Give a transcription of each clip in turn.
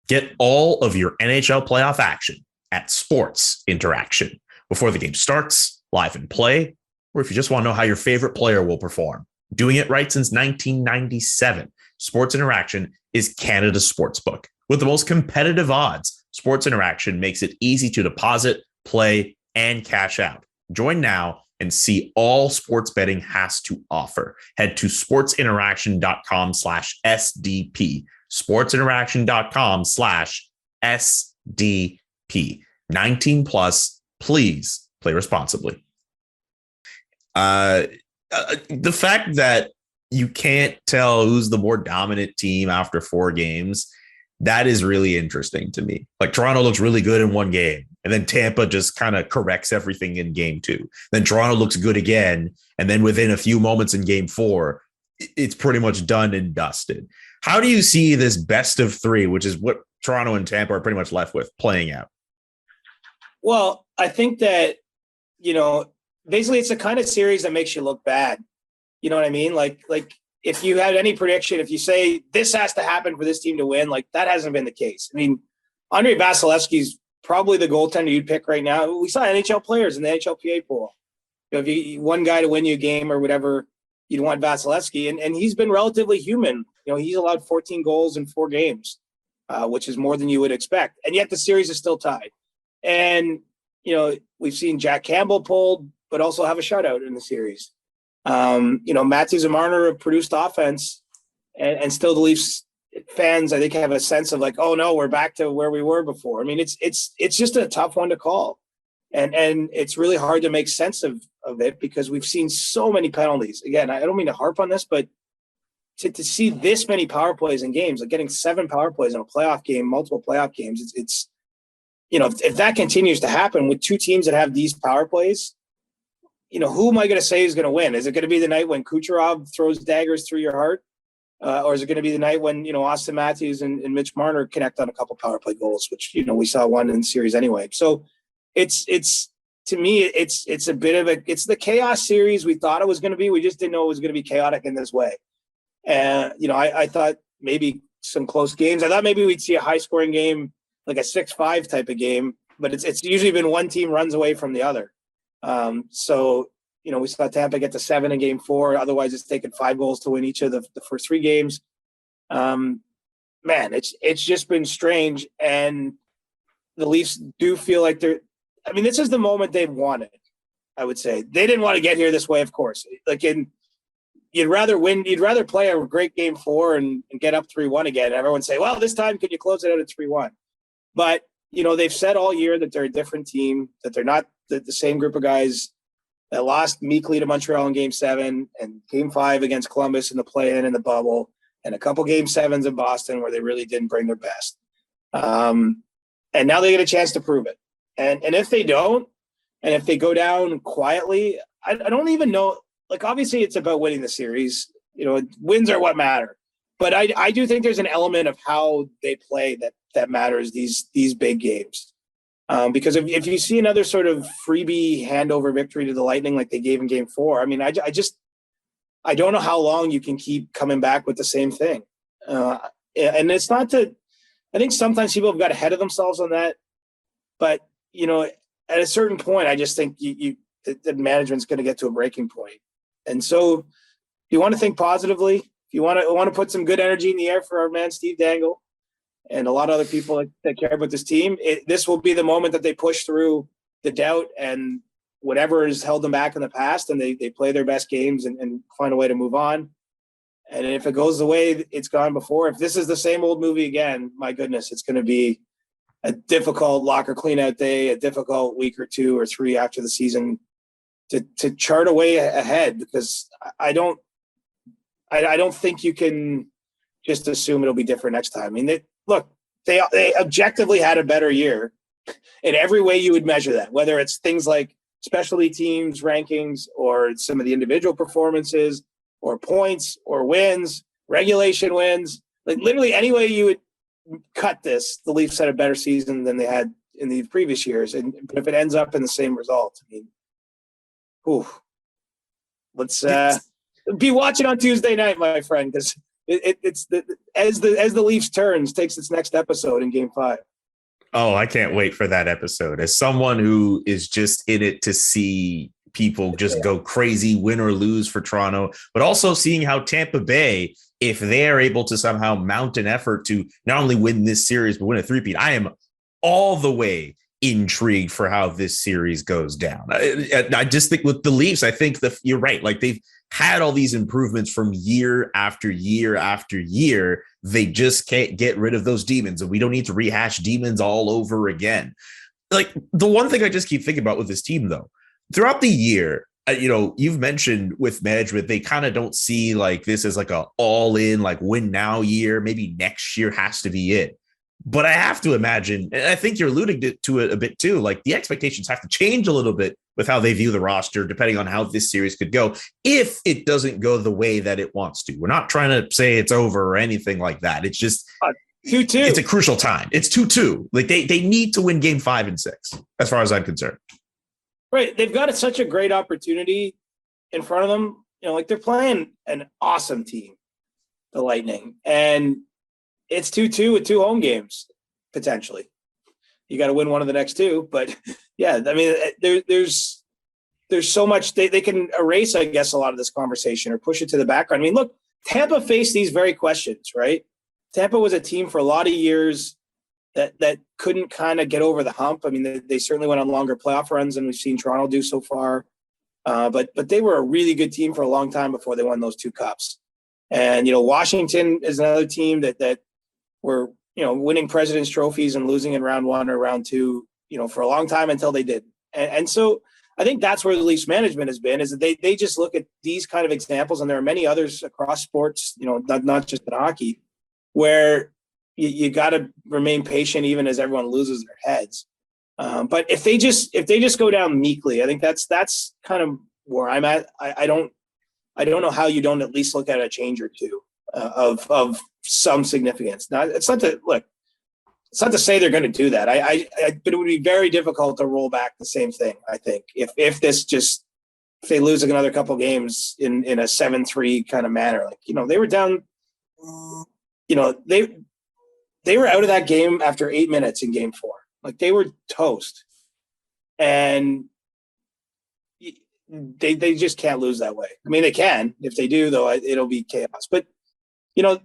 Get all of your NHL playoff action at Sports Interaction before the game starts, live and play, or if you just want to know how your favorite player will perform. Doing it right since 1997, Sports Interaction is Canada's sportsbook. With the most competitive odds, Sports Interaction makes it easy to deposit, play, and cash out. Join now and see all sports betting has to offer. Head to sportsinteraction.com/SDP. sportsinteraction.com/SDP. 19 plus, please play responsibly. The fact that you can't tell who's the more dominant team after 4 games, that is really interesting to me. Like, Toronto looks really good in 1 game, and then Tampa just kind of corrects everything in game 2. Then Toronto looks good again, and then within a few moments in game 4, it's pretty much done and dusted. How do you see this best of 3, which is what Toronto and Tampa are pretty much left with, playing out? Well, I think that, basically it's the kind of series that makes you look bad. You know what I mean? Like if you had any prediction, if you say this has to happen for this team to win, like, that hasn't been the case. I mean, Andrei Vasilevsky's probably the goaltender you'd pick right now. We saw NHL players in the NHLPA pool. If you one guy to win you a game or whatever, you'd want Vasilevsky, and he's been relatively human. He's allowed 14 goals in 4 games, which is more than you would expect. And yet the series is still tied. And, we've seen Jack Campbell pulled, but also have a shutout in the series. Matthews and Marner have produced offense, and still the Leafs fans, I think, have a sense of like, oh no, we're back to where we were before. I mean, it's just a tough one to call. And it's really hard to make sense of it because we've seen so many penalties. Again, I don't mean to harp on this, but to see this many power plays in games, like getting 7 power plays in a playoff game, multiple playoff games, it's if that continues to happen with 2 teams that have these power plays, who am I going to say is going to win? Is it going to be the night when Kucherov throws daggers through your heart? Or is it going to be the night when, Austin Matthews and Mitch Marner connect on a couple power play goals, which, we saw one in the series anyway. So it's to me, it's a bit of it's the chaos series we thought it was going to be. We just didn't know it was going to be chaotic in this way. And, I thought maybe some close games. I thought maybe we'd see a high scoring game, like a 6-5 type of game, but it's usually been one team runs away from the other. So, we saw Tampa get to 7 in game 4. Otherwise, it's taken 5 goals to win each of the first 3 games. Man, it's just been strange. And the Leafs do feel like this is the moment they've wanted, I would say. They didn't want to get here this way, of course. You'd rather win. You'd rather play a great game 4 and get up 3-1 again. And everyone say, well, this time, could you close it out at 3-1? But, they've said all year that they're a different team, that they're not the same group of guys that lost meekly to Montreal in Game 7 and Game 5 against Columbus in the play-in and the bubble, and a couple Game 7s in Boston where they really didn't bring their best. And now they get a chance to prove it. And if they don't, and if they go down quietly, I don't even know. Like, obviously, it's about winning the series. Wins are what matter. But I do think there's an element of how they play that matters these big games. Because if you see another sort of freebie handover victory to the Lightning like they gave in Game 4, I mean, I don't know how long you can keep coming back with the same thing. And it's not to – I think sometimes people have got ahead of themselves on that. But, at a certain point, I just think the management's going to get to a breaking point. And so if you want to think positively, if you want to put some good energy in the air for our man Steve Dangle and a lot of other people that care about this team, this will be the moment that they push through the doubt and whatever has held them back in the past, and they play their best games and find a way to move on. And if it goes the way it's gone before, if this is the same old movie again, my goodness, it's going to be a difficult locker cleanout day, a difficult week or 2 or 3 after the season to chart a way ahead, because I don't think you can just assume it'll be different next time. I mean, they objectively had a better year in every way you would measure that, whether it's things like specialty teams rankings or some of the individual performances or points or wins, regulation wins, like literally any way you would cut this, the Leafs had a better season than they had in the previous years. And if it ends up in the same result, I mean, let's be watching on Tuesday night, my friend, because It's as the Leafs turns takes its next episode in Game 5. Oh, I can't wait for that episode. As someone who is just in it to see people just go crazy, win or lose for Toronto, but also seeing how Tampa Bay, if they are able to somehow mount an effort to not only win this series, but win a three-peat, I am all the way intrigued for how this series goes down. I just think with the Leafs, I think you're right. Like they've had all these improvements from year after year after year. They just can't get rid of those demons, and we don't need to rehash demons all over again. Like the one thing I just keep thinking about with this team, though, throughout the year, you've mentioned with management, they kind of don't see like this as like a all in, like win now year. Maybe next year has to be it. But I have to imagine, and I think you're alluding to it a bit too, like the expectations have to change a little bit with how they view the roster, depending on how this series could go, if it doesn't go the way that it wants to. We're not trying to say it's over or anything like that. It's just 2-2. It's a crucial time. It's 2-2. Like they need to win Game 5 and 6, as far as I'm concerned. Right. They've got such a great opportunity in front of them. Like they're playing an awesome team, the Lightning. And it's 2-2 with 2 home games, potentially. You got to win one of the next 2. But, yeah, I mean, there's so much they can erase, I guess, a lot of this conversation or push it to the background. I mean, look, Tampa faced these very questions, right? Tampa was a team for a lot of years that couldn't kind of get over the hump. I mean, they certainly went on longer playoff runs than we've seen Toronto do so far. But they were a really good team for a long time before they won those 2 cups. And, Washington is another team that were, winning President's trophies and losing in round 1 or round 2, for a long time until they did. And so I think that's where the Leafs management has been, is that they just look at these kind of examples, and there are many others across sports, not just in hockey, where you got to remain patient even as everyone loses their heads. But if they just go down meekly, I think that's kind of where I'm at. I don't know how you don't at least look at a change or two of some significance. Now, it's not to say they're going to do that. But it would be very difficult to roll back the same thing. I think if they lose another couple games in a 7-3 kind of manner, like they were down. They were out of that game after 8 minutes in Game 4. Like they were toast, and they just can't lose that way. I mean, they can. If they do, though, it'll be chaos. But the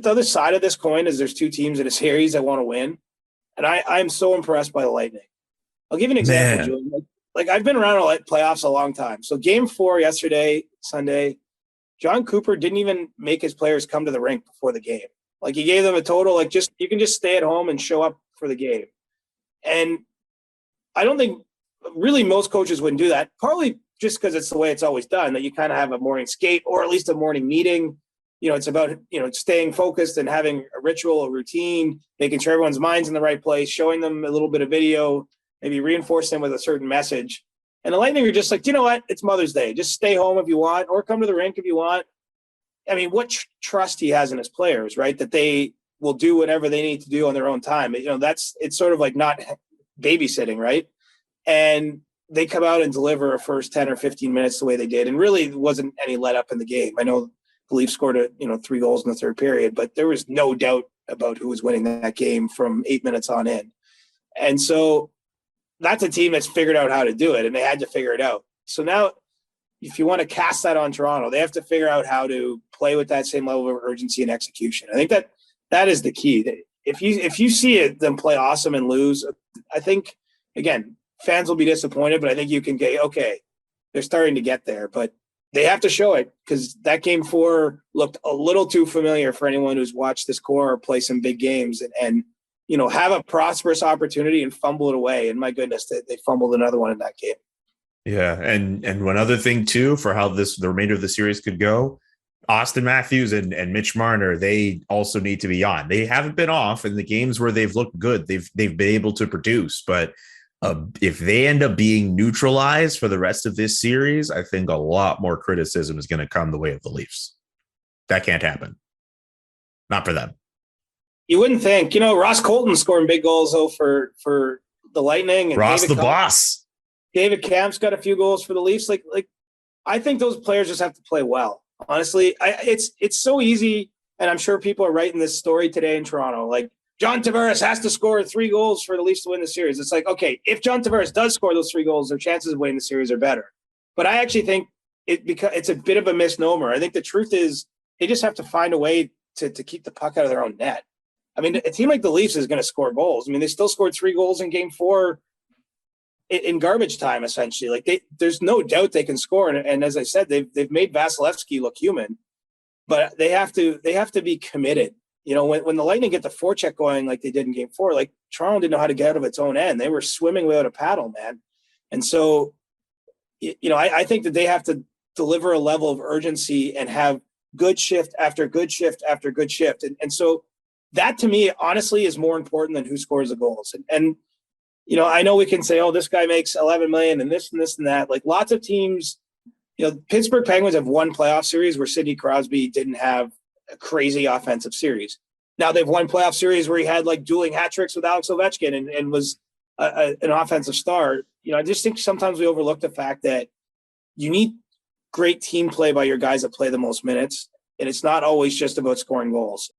other side of this coin is there's 2 teams in a series that want to win, and I'm so impressed by the Lightning. I'll give you an example, Julian. Like I've been around playoffs a long time. So Game 4 yesterday, Sunday, John Cooper didn't even make his players come to the rink before the game. Like he gave them a total, you can just stay at home and show up for the game. And I don't think really most coaches wouldn't do that, partly just because it's the way it's always done, that you kind of have a morning skate or at least a morning meeting. It's about, staying focused and having a ritual, a routine, making sure everyone's mind's in the right place, showing them a little bit of video, maybe reinforce them with a certain message. And the Lightning are just like, you know what? It's Mother's Day. Just stay home if you want, or come to the rink if you want. I mean, what trust he has in his players, right? That they will do whatever they need to do on their own time. It's sort of like not babysitting, right? And they come out and deliver a first 10 or 15 minutes the way they did. And really wasn't any let up in the game. I know the Leafs scored 3 goals in the third period, but there was no doubt about who was winning that game from 8 minutes on in. And so that's a team that's figured out how to do it, and they had to figure it out. So now, if you want to cast that on Toronto, they have to figure out how to play with that same level of urgency and execution. I think that is the key. If you see them play awesome and lose, I think, again, fans will be disappointed, but I think you can get, okay, they're starting to get there. But they have to show it, because that Game 4 looked a little too familiar for anyone who's watched this core play some big games and have a prosperous opportunity and fumble it away. And my goodness, they fumbled another one in that game. Yeah, and one other thing too, for how the remainder of the series could go, Austin Matthews and Mitch Marner, they also need to be on. They haven't been off in the games where they've looked good. They've been able to produce, but if they end up being neutralized for the rest of this series, I think a lot more criticism is going to come the way of the Leafs. That can't happen. Not for them. You wouldn't think. Ross Colton scoring big goals though for the Lightning. And Ross the boss. David Kamp's got a few goals for the Leafs. Like I think those players just have to play well. Honestly, it's so easy And I'm sure people are writing this story today in Toronto, like John Tavares has to score 3 goals for the Leafs to win the series. It's like, okay, if John Tavares does score those 3 goals, their chances of winning the series are better. But I actually think it's a bit of a misnomer. I think the truth is they just have to find a way to keep the puck out of their own net. I mean, a team like the Leafs is going to score goals. I mean, they still scored 3 goals in Game 4 in garbage time, essentially. Like there's no doubt they can score. And as I said, they've made Vasilevsky look human, but they have to be committed. You know, when the Lightning get the forecheck going like they did in Game 4, like Toronto didn't know how to get out of its own end. They were swimming without a paddle, man. And so, you know, I think that they have to deliver a level of urgency and have good shift after good shift after good shift. And so that to me, honestly, is more important than who scores the goals. And you know, I know we can say, oh, this guy makes 11 million and this and this and that. Like lots of teams, you know, Pittsburgh Penguins have won playoff series where Sidney Crosby didn't have a crazy offensive series. Now they've won playoff series where he had like dueling hat tricks with Alex Ovechkin and was an offensive star. You know, I just think sometimes we overlook the fact that you need great team play by your guys that play the most minutes. And it's not always just about scoring goals.